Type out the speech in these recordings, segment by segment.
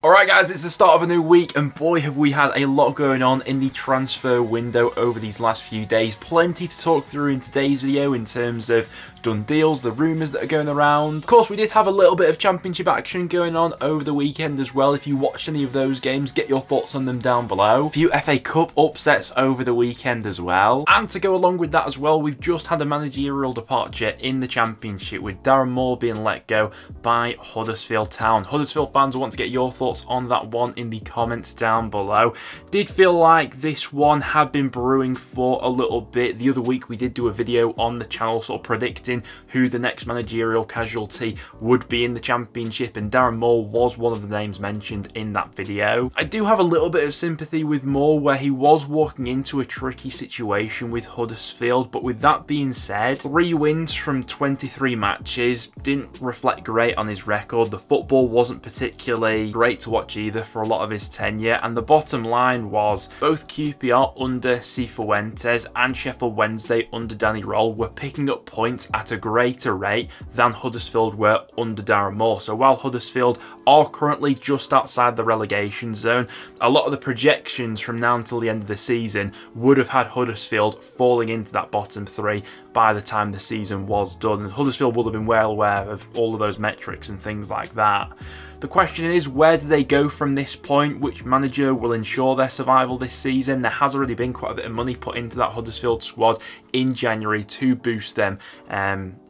Alright guys, it's the start of a new week and boy have we had a lot going on in the transfer window over these last few days. Plenty to talk through in today's video in terms of done deals, the rumours that are going around. Of course we did have a little bit of championship action going on over the weekend as well. If you watched any of those games, get your thoughts on them down below. A few FA Cup upsets over the weekend as well. And to go along with that as well, we've just had a managerial departure in the championship with Darren Moore being let go by Huddersfield Town. Huddersfield fans, want to get your thoughts on that one in the comments down below. Did feel like this one had been brewing for a little bit. The other week we did do a video on the channel sort of predicting who the next managerial casualty would be in the championship, and Darren Moore was one of the names mentioned in that video. I do have a little bit of sympathy with Moore where he was walking into a tricky situation with Huddersfield, but with that being said, 3 wins from 23 matches didn't reflect great on his record. The football wasn't particularly great to watch either for a lot of his tenure, and the bottom line was both QPR under Cifuentes and Sheffield Wednesday under Danny Roll were picking up points at a greater rate than Huddersfield were under Darren Moore. So while Huddersfield are currently just outside the relegation zone, a lot of the projections from now until the end of the season would have had Huddersfield falling into that bottom 3 by the time the season was done, and Huddersfield would have been well aware of all of those metrics and things like that. The question is, where do they go from this point? Which manager will ensure their survival this season? There has already been quite a bit of money put into that Huddersfield squad in January to boost them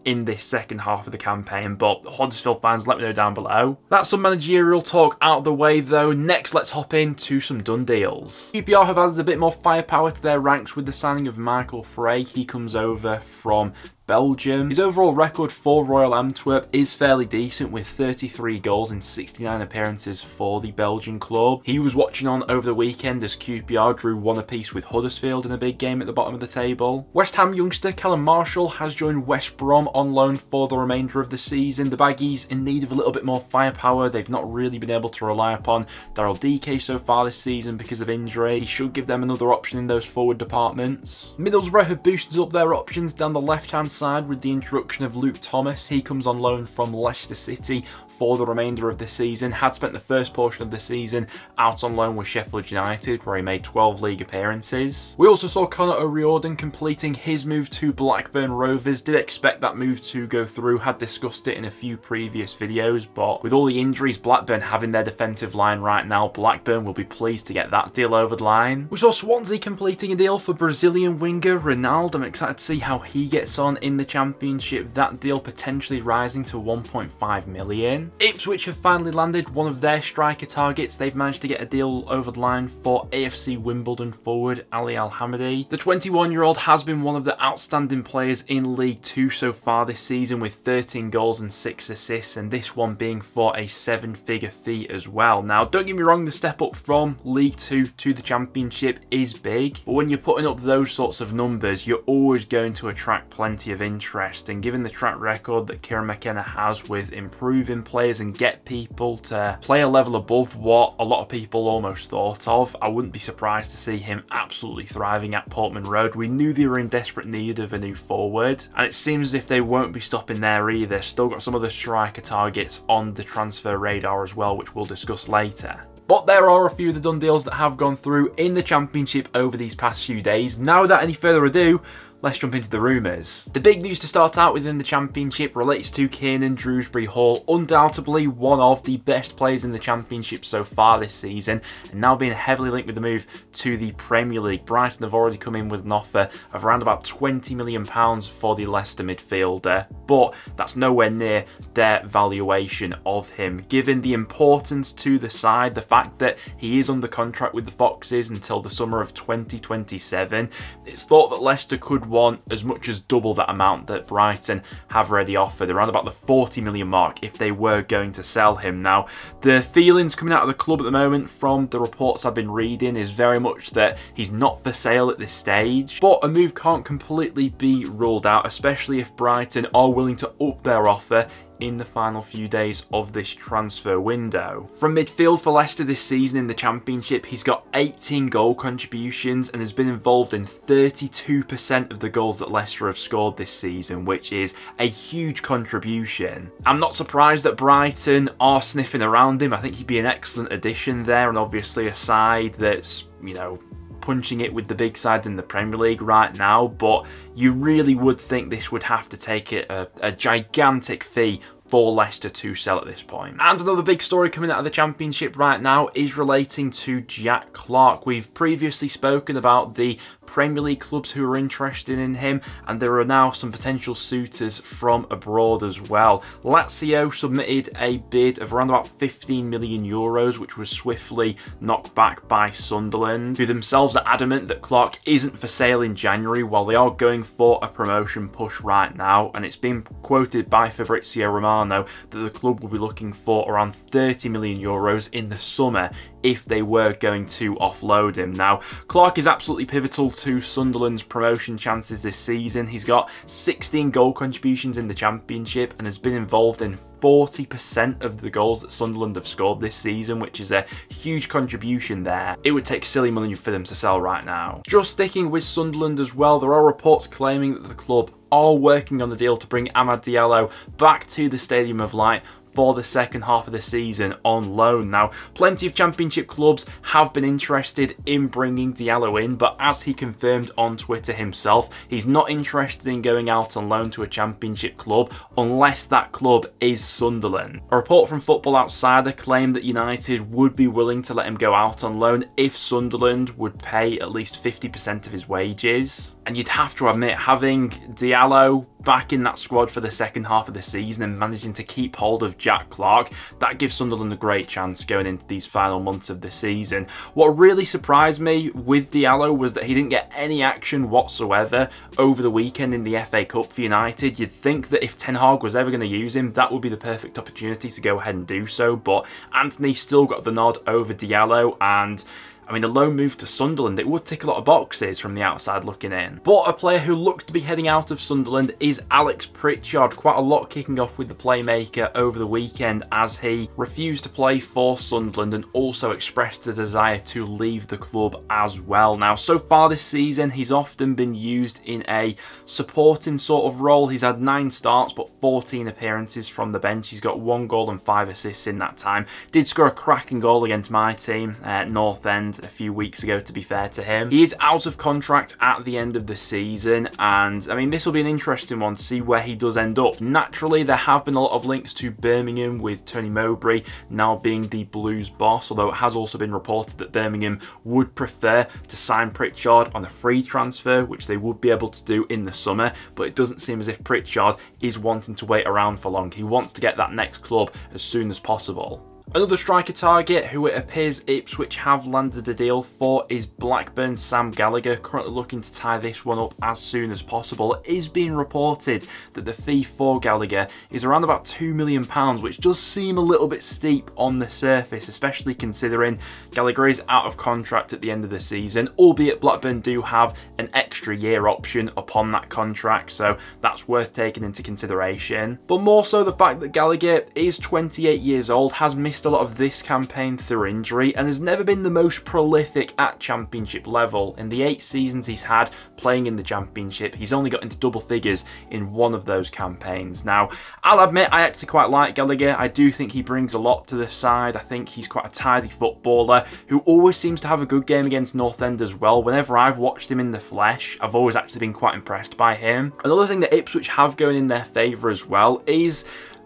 in this second half of the campaign, but Huddersfield fans, let me know down below. That's some managerial talk out of the way though. Next, let's hop into some done deals. QPR have added a bit more firepower to their ranks with the signing of Michael Frey. He comes over from Belgium. His overall record for Royal Antwerp is fairly decent with 33 goals in 69 appearances for the Belgian club. He was watching on over the weekend as QPR drew 1 apiece with Huddersfield in a big game at the bottom of the table. West Ham youngster Callum Marshall has joined West Brom on loan for the remainder of the season. The Baggies in need of a little bit more firepower. They've not really been able to rely upon Daryl DK so far this season because of injury. He should give them another option in those forward departments. Middlesbrough have boosted up their options down the left-hand side with the introduction of Luke Thomas. He comes on loan from Leicester City for the remainder of the season. Had spent the first portion of the season out on loan with Sheffield United, where he made 12 league appearances. We also saw Connor O'Riordan completing his move to Blackburn Rovers. Did expect that move to go through, had discussed it in a few previous videos, but with all the injuries Blackburn have in their defensive line right now, Blackburn will be pleased to get that deal over the line. We saw Swansea completing a deal for Brazilian winger Ronaldo. I'm excited to see how he gets on in the Championship. That deal potentially rising to 1.5 million. Ipswich have finally landed one of their striker targets. They've managed to get a deal over the line for AFC Wimbledon forward Ali Al-Hamadi. The 21-year-old has been one of the outstanding players in League 2 so far this season with 13 goals and 6 assists, and this one being for a 7-figure fee as well. Now, don't get me wrong, the step up from League 2 to the Championship is big, but when you're putting up those sorts of numbers, you're always going to attract plenty of interest, and given the track record that Kieran McKenna has with improving players and get people to play a level above what a lot of people almost thought of, I wouldn't be surprised to see him absolutely thriving at Portman Road. We knew they were in desperate need of a new forward, and it seems as if they won't be stopping there either. Still got some other striker targets on the transfer radar as well, which we'll discuss later. But there are a few of the done deals that have gone through in the Championship over these past few days. Now, without any further ado, let's jump into the rumours. The big news to start out within the Championship relates to Kiernan Dewsbury-Hall, undoubtedly one of the best players in the Championship so far this season, and now being heavily linked with the move to the Premier League. Brighton have already come in with an offer of around about £20 million for the Leicester midfielder, but that's nowhere near their valuation of him. Given the importance to the side, the fact that he is under contract with the Foxes until the summer of 2027, it's thought that Leicester could want as much as double that amount that Brighton have already offered, around about the 40 million mark if they were going to sell him. Now, the feelings coming out of the club at the moment from the reports I've been reading is very much that he's not for sale at this stage, but a move can't completely be ruled out, especially if Brighton are willing to up their offer in the final few days of this transfer window. From midfield for Leicester this season in the Championship, he's got 18 goal contributions and has been involved in 32% of the goals that Leicester have scored this season, which is a huge contribution. I'm not surprised that Brighton are sniffing around him. I think he'd be an excellent addition there, and obviously a side that's, you know, punching it with the big sides in the Premier League right now, but you really would think this would have to take a gigantic fee for Leicester to sell at this point. And another big story coming out of the Championship right now is relating to Jack Clarke. We've previously spoken about the Premier League clubs who are interested in him, and there are now some potential suitors from abroad as well. Lazio submitted a bid of around about 15 million euros, which was swiftly knocked back by Sunderland, who themselves are adamant that Clarke isn't for sale in January, while they are going for a promotion push right now. And it's been quoted by Fabrizio Romano that the club will be looking for around 30 million euros in the summer if they were going to offload him. Now, Clarke is absolutely pivotal to Sunderland's promotion chances this season. He's got 16 goal contributions in the Championship and has been involved in 40% of the goals that Sunderland have scored this season, which is a huge contribution there. It would take silly money for them to sell right now. Just sticking with Sunderland as well, there are reports claiming that the club are working on the deal to bring Amad Diallo back to the Stadium of Light for the second half of the season on loan. Now, plenty of Championship clubs have been interested in bringing Diallo in, but as he confirmed on Twitter himself, he's not interested in going out on loan to a Championship club unless that club is Sunderland. A report from Football Outsider claimed that United would be willing to let him go out on loan if Sunderland would pay at least 50% of his wages. And you'd have to admit, having Diallo back in that squad for the second half of the season and managing to keep hold of Jack Clarke, that gives Sunderland a great chance going into these final months of the season. What really surprised me with Diallo was that he didn't get any action whatsoever over the weekend in the FA Cup for United. You'd think that if Ten Hag was ever going to use him, that would be the perfect opportunity to go ahead and do so, but Anthony still got the nod over Diallo, and I mean, the loan move to Sunderland, it would tick a lot of boxes from the outside looking in. But a player who looked to be heading out of Sunderland is Alex Pritchard. Quite a lot kicking off with the playmaker over the weekend as he refused to play for Sunderland and also expressed a desire to leave the club as well. Now, so far this season, he's often been used in a supporting sort of role. He's had 9 starts, but 14 appearances from the bench. He's got 1 goal and 5 assists in that time. Did score a cracking goal against my team at North End a few weeks ago, to be fair to him. He is out of contract at the end of the season, and I mean, this will be an interesting one to see where he does end up. Naturally, there have been a lot of links to Birmingham, with Tony Mowbray now being the Blues boss, although it has also been reported that Birmingham would prefer to sign Pritchard on a free transfer, which they would be able to do in the summer, but it doesn't seem as if Pritchard is wanting to wait around for long. He wants to get that next club as soon as possible. Another striker target who it appears Ipswich have landed a deal for is Blackburn's Sam Gallagher, currently looking to tie this one up as soon as possible. It is being reported that the fee for Gallagher is around about £2 million, which does seem a little bit steep on the surface, especially considering Gallagher is out of contract at the end of the season, albeit Blackburn do have an extra year option upon that contract, so that's worth taking into consideration. But more so the fact that Gallagher is 28 years old, has missed a lot of this campaign through injury, and has never been the most prolific at Championship level. In the 8 seasons he's had playing in the Championship, he's only got into double figures in 1 of those campaigns. Now, I'll admit I actually quite like Gallagher. I do think he brings a lot to the side. I think he's quite a tidy footballer who always seems to have a good game against North End as well. Whenever I've watched him in the flesh, I've always actually been quite impressed by him. Another thing that Ipswich have going in their favour as well is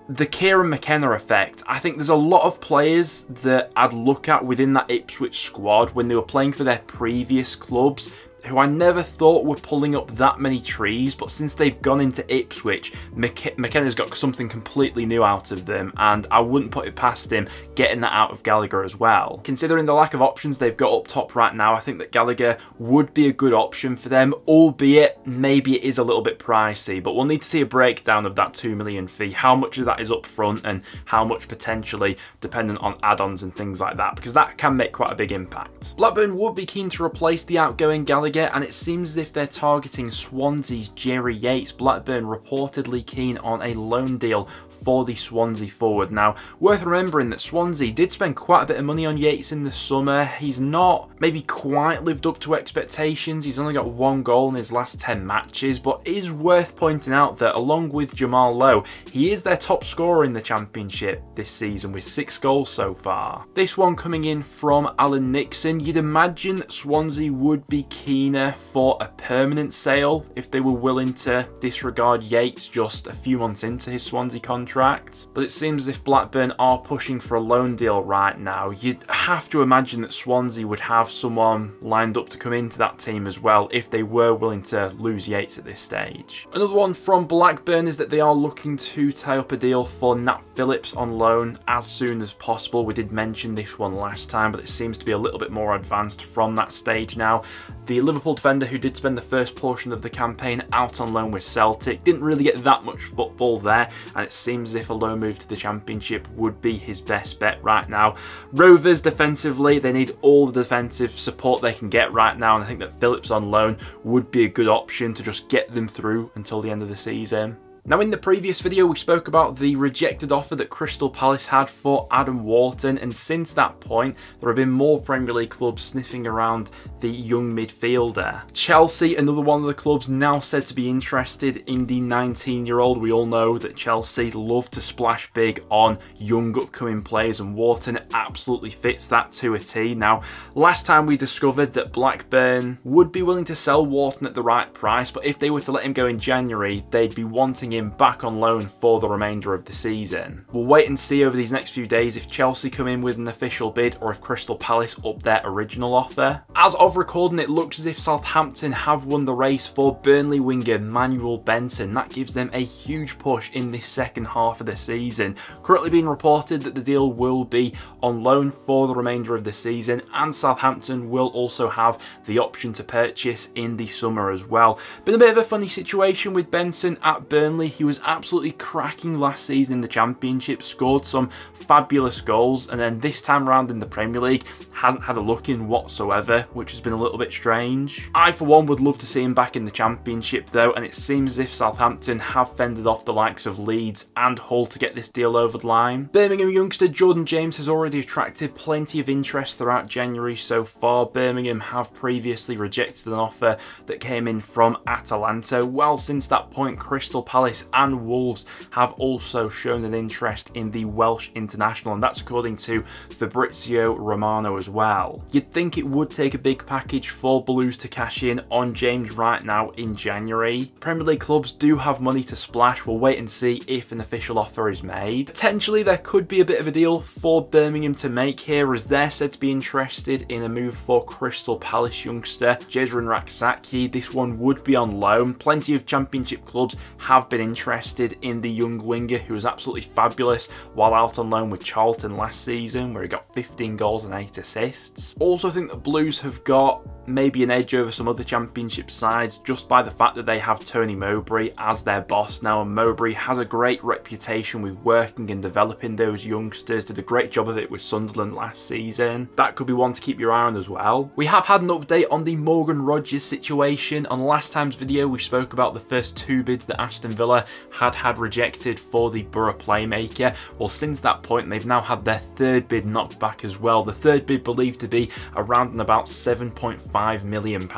the Kieran McKenna effect. I think there's a lot of players that I'd look at within that Ipswich squad when they were playing for their previous clubs who I never thought were pulling up that many trees, but since they've gone into Ipswich, McKenna's got something completely new out of them, and I wouldn't put it past him getting that out of Gallagher as well. Considering the lack of options they've got up top right now, I think that Gallagher would be a good option for them, albeit maybe it is a little bit pricey, but we'll need to see a breakdown of that £2 million fee, how much of that is up front and how much potentially dependent on add-ons and things like that, because that can make quite a big impact. Blackburn would be keen to replace the outgoing Gallagher, and it seems as if they're targeting Swansea's Jerry Yates. Blackburn reportedly keen on a loan deal for the Swansea forward. Now, worth remembering that Swansea did spend quite a bit of money on Yates in the summer. He's not maybe quite lived up to expectations. He's only got 1 goal in his last 10 matches, but it is worth pointing out that along with Jamal Lowe, he is their top scorer in the Championship this season with 6 goals so far. This one coming in from Alan Nixon. You'd imagine that Swansea would be keener for a permanent sale if they were willing to disregard Yates just a few months into his Swansea contract, but it seems as if Blackburn are pushing for a loan deal right now. You'd have to imagine that Swansea would have someone lined up to come into that team as well if they were willing to lose Yates at this stage. Another one from Blackburn is that they are looking to tie up a deal for Nat Phillips on loan as soon as possible. We did mention this one last time, but it seems to be a little bit more advanced from that stage now. The Liverpool defender, who did spend the first portion of the campaign out on loan with Celtic, didn't really get that much football there, and it seems as if a loan move to the Championship would be his best bet right now. Rovers defensively, they need all the defensive support they can get right now, and I think that Phillips on loan would be a good option to just get them through until the end of the season. Now, in the previous video, we spoke about the rejected offer that Crystal Palace had for Adam Walton, and since that point, there have been more Premier League clubs sniffing around the young midfielder. Chelsea, another one of the clubs now said to be interested in the 19-year-old. We all know that Chelsea love to splash big on young upcoming players, and Walton absolutely fits that to a T. Now, last time we discovered that Blackburn would be willing to sell Walton at the right price, but if they were to let him go in January, they'd be wanting him back on loan for the remainder of the season. We'll wait and see over these next few days if Chelsea come in with an official bid or if Crystal Palace up their original offer. As of recording, it looks as if Southampton have won the race for Burnley winger Manuel Benson. That gives them a huge push in this second half of the season. Currently being reported that the deal will be on loan for the remainder of the season, and Southampton will also have the option to purchase in the summer as well. Been a bit of a funny situation with Benson at Burnley. He was absolutely cracking last season in the Championship, scored some fabulous goals, and then this time around in the Premier League hasn't had a look in whatsoever, which has been a little bit strange. I for one would love to see him back in the Championship though, and it seems as if Southampton have fended off the likes of Leeds and Hull to get this deal over the line. Birmingham youngster Jordan James has already attracted plenty of interest throughout January so far. Birmingham have previously rejected an offer that came in from Atalanta. Well, since that point, Crystal Palace and Wolves have also shown an interest in the Welsh international, and that's according to Fabrizio Romano as well. You'd think it would take a big package for Blues to cash in on James right now in January. Premier League clubs do have money to splash. We'll wait and see if an official offer is made. Potentially there could be a bit of a deal for Birmingham to make here, as they're said to be interested in a move for Crystal Palace youngster Jezran Raksaki. This one would be on loan. Plenty of Championship clubs have been interested in the young winger, who was absolutely fabulous while out on loan with Charlton last season, where he got 15 goals and 8 assists. Also think that Blues have got maybe an edge over some other Championship sides just by the fact that they have Tony Mowbray as their boss now, and Mowbray has a great reputation with working and developing those youngsters. Did a great job of it with Sunderland last season. That could be one to keep your eye on as well. We have had an update on the Morgan Rogers situation. On last time's video, we spoke about the first 2 bids that Aston Villa had rejected for the Borough playmaker. Well, since that point, they've now had their 3rd bid knocked back as well. The 3rd bid believed to be around and about £7.5 million.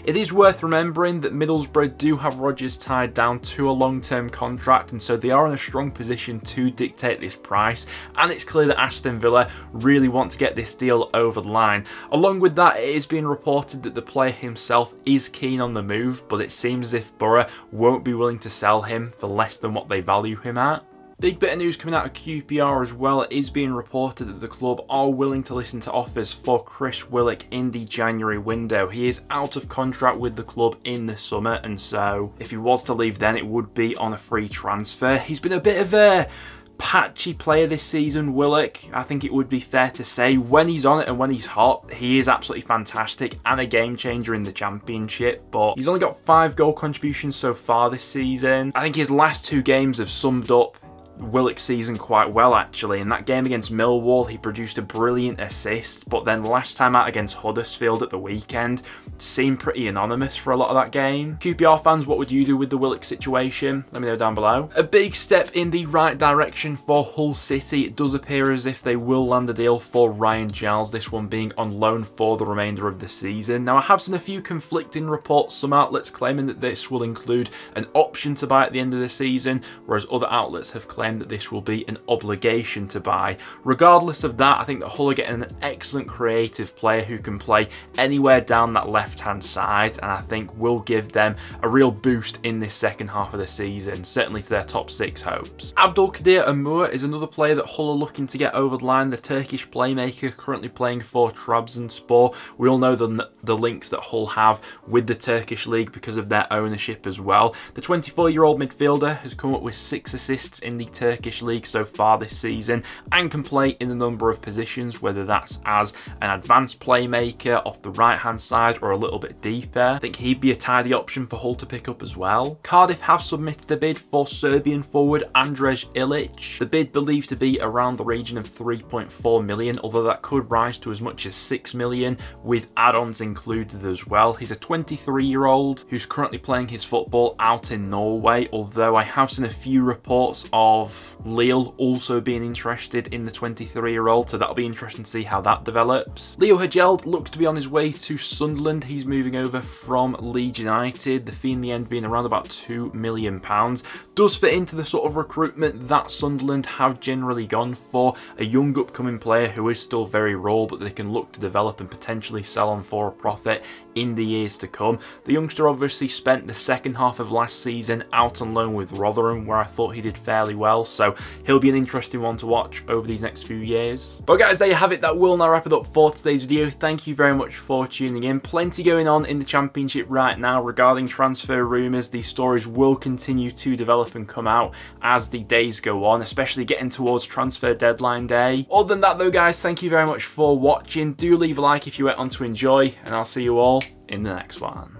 It is worth remembering that Middlesbrough do have Rodgers tied down to a long-term contract, and so they are in a strong position to dictate this price, and it's clear that Aston Villa really want to get this deal over the line. Along with that, it is being reported that the player himself is keen on the move, but it seems as if Borough won't be willing to sell him for less than what they value him at. Big bit of news coming out of QPR as well. It is being reported that the club are willing to listen to offers for Chris Willock in the January window. He is out of contract with the club in the summer, and so if he was to leave then, it would be on a free transfer. He's been a bit of a patchy player this season, Willock. I think it would be fair to say when he's on it and when he's hot, he is absolutely fantastic and a game changer in the Championship, but he's only got 5 goal contributions so far this season. I think his last 2 games have summed up Willock's season quite well actually. In that game against Millwall, he produced a brilliant assist, but then last time out against Huddersfield at the weekend seemed pretty anonymous for a lot of that game. QPR fans, what would you do with the Willock situation? Let me know down below. A big step in the right direction for Hull City. It does appear as if they will land a deal for Ryan Giles, this one being on loan for the remainder of the season. Now I have seen a few conflicting reports, some outlets claiming that this will include an option to buy at the end of the season, whereas other outlets have claimed that this will be an obligation to buy. Regardless of that, I think that Hull are getting an excellent creative player who can play anywhere down that left-hand side, and I think will give them a real boost in this second half of the season, certainly to their top 6 hopes. Abdulkadir Amur is another player that Hull are looking to get over the line, the Turkish playmaker currently playing for Trabzonspor. We all know the links that Hull have with the Turkish league because of their ownership as well. The 24-year-old midfielder has come up with 6 assists in the Turkish league so far this season and can play in a number of positions, whether that's as an advanced playmaker off the right-hand side or a little bit deeper. I think he'd be a tidy option for Hull to pick up as well. Cardiff have submitted a bid for Serbian forward Andrej Illich. The bid believed to be around the region of 3.4 million, although that could rise to as much as 6 million with add-ons included as well. He's a 23-year-old who's currently playing his football out in Norway, although I have seen a few reports of Lille also being interested in the 23-year-old, so that'll be interesting to see how that develops. Leo Hajeld looks to be on his way to Sunderland. He's moving over from Leeds United, the fee in the end being around about £2 million. Does fit into the sort of recruitment that Sunderland have generally gone for, a young upcoming player who is still very raw, but they can look to develop and potentially sell on for a profit in the years to come. The youngster obviously spent the second half of last season out on loan with Rotherham, where I thought he did fairly well, so he'll be an interesting one to watch over these next few years. But guys, there you have it. That will now wrap it up for today's video. Thank you very much for tuning in. Plenty going on in the Championship right now regarding transfer rumours. These stories will continue to develop and come out as the days go on, especially getting towards transfer deadline day. Other than that though guys, thank you very much for watching. Do leave a like if you went on to enjoy, and I'll see you all in the next one.